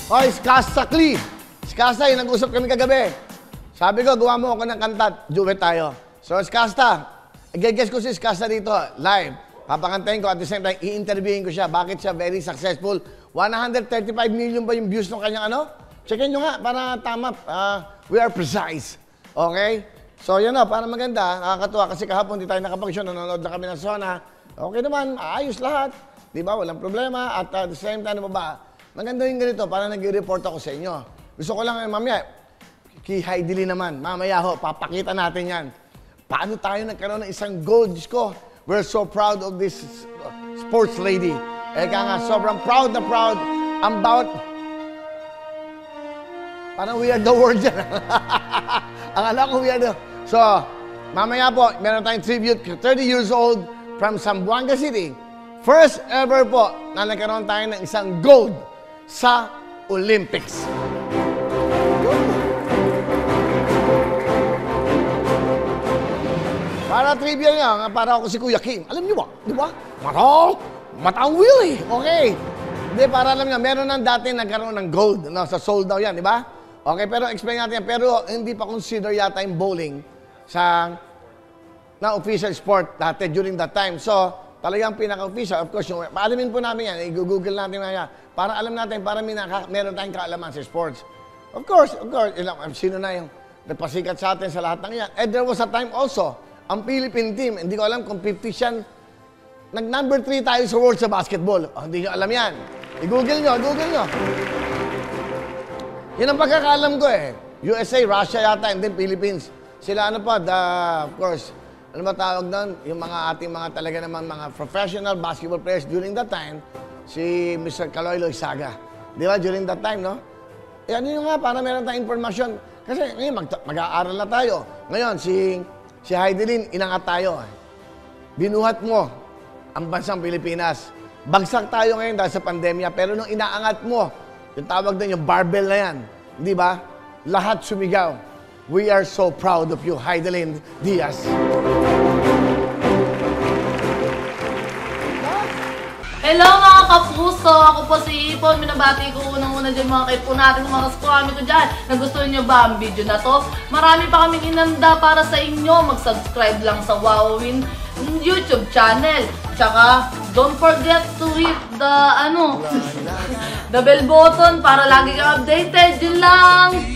Hoy, Skasa Clee. Skasa, yung nag-usap kami kagabi. Sabi ko, gawa mo ako ng kanta, duet tayo. So, Skasa, i-guess ko si Skasa dito, live. Papakantayin ko at the same time, i-interviewin ko siya. Bakit siya very successful? 135 million ba yung views ng kanyang ano? Checkin nyo nga, para tama. We are precise. Okay? So, yan o, para maganda. Nakakatuwa kasi kahapon di tayo nakapag-show. Nanonood na kami ng Sona. Okay naman, ayos lahat. Di ba? Walang problema. At the same time, ano ba? Maganda yung ganito, para nag-report ako sa inyo. Gusto ko lang, mamaya, kay Heidi naman, mamaya ho, papakita natin yan. Paano tayo nagkaroon ng isang gold? Diyos ko, we're so proud of this sports lady. Eka nga, sobrang proud about... Parang we are the world yan. Ang alam ko, we are the... So, mamaya po, meron tayong tribute, 30 years old, from Zamboanga City. First ever po na nagkaroon tayo ng isang gold sa Olympics. Para trivia nga, para ako si Kuya Kim. Alam niyo ba? Di ba? Matang Willie. Okay. Hindi, para alam niyo, meron nang dati nagkaroon ng gold. No, sa sold daw yan, di ba? Okay, pero explain natin yan. Pero hindi pa consider yata yung bowling na official sport dati during that time. So, talagang pinaka-official. Of course, yung, paalamin po namin yan. I-google natin nga yan. Para alam natin, para meron tayong kaalaman sa sports. Of course. Sino na yung nagpasikat sa atin sa lahat ng yan? And there was a time also, ang Philippine team, hindi ko alam kung 50 siyan, nag-number 3 tayo sa world sa basketball. Oh, hindi nyo alam yan. I-google nyo. Yan ang pagkakaalam ko eh. USA, Russia yata, and then Philippines. Sila ano pa, of course, ano ba tawag doon? Yung mga ating mga talaga naman mga professional basketball players during that time, si Mr. Kaloy Saga. Di ba? During that time, no? Eh, ano yung nga, para meron tayong informasyon. Kasi ngayon, mag-aaral na tayo. Ngayon, si Heidi, inangat tayo. Binuhat mo ang bansang Pilipinas. Bagsak tayo ngayon dahil sa pandemya, pero nung inaangat mo, yung tawag doon, yung barbell na yan, di ba? Lahat sumigaw. We are so proud of you, Heidelin Diaz. Hello mga kapuso! Ako po si Ipon. Minabati ko unang-una dyan mga kaipo natin, mga kaskwami ko dyan. Nagustuhan nyo ba ang video na to? Marami pa kaming inanda para sa inyo. Mag-subscribe lang sa Wowin YouTube channel. Tsaka, don't forget to hit the, the bell button para lagi kang updated. Yun lang!